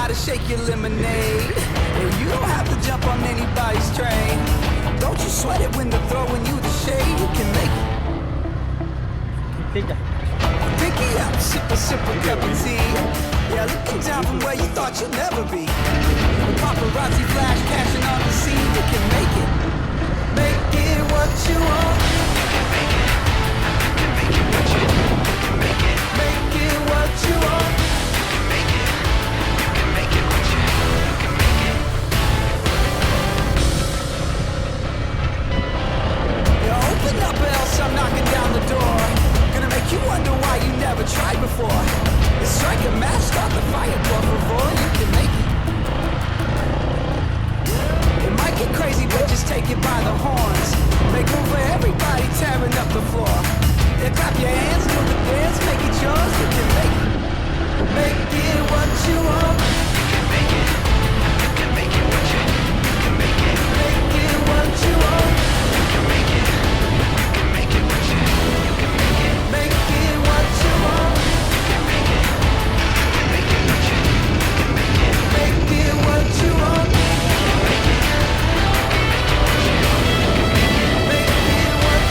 how to shake your lemonade. And you don't have to jump on anybody's train. Don't you sweat it when they're throwing you the shade. You can make it. Pinky up, sip a cup of tea. Yeah, looking down from where you thought you'd never be. With paparazzi flash cashing on the scene. You can make it. Make it what you want. Make it what you want. Make it what you want. Make it. You can make it what you can make it. Yeah, open up or else I'm knocking down the door. Gonna make you wonder why you never tried before. Let's strike a match, start the fire, por favor. You can make it. It might get crazy, but just take it by the horns. Make room for everybody tearing up the floor. Yeah, clap your hands, do the dance, make it yours. You can make it. Make it what you want. You can make it. You can make it what you want. You can make it. Make it what you want. You can make it. You can make it what you want. You can make it. Make it what you want. You can make it. You can make it what you want. You can make it. Make it what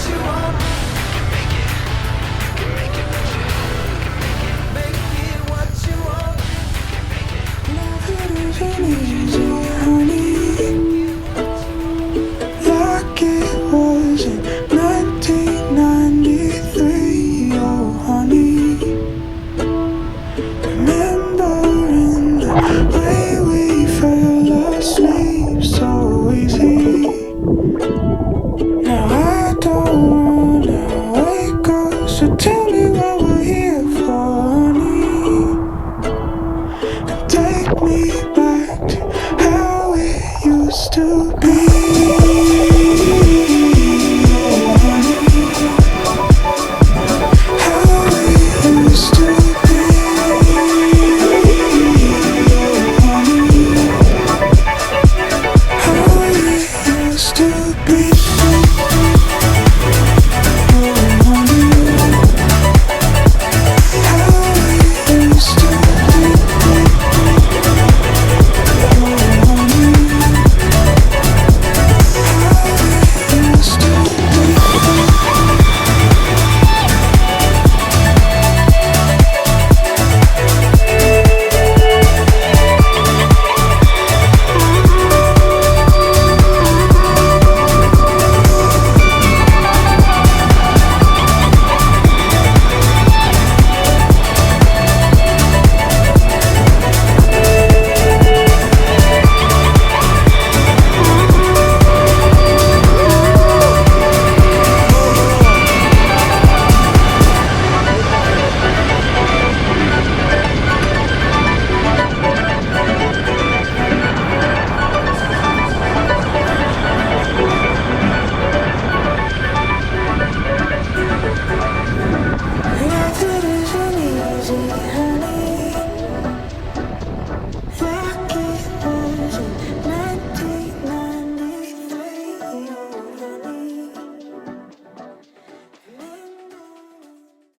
you want. Take me back to how it used to be.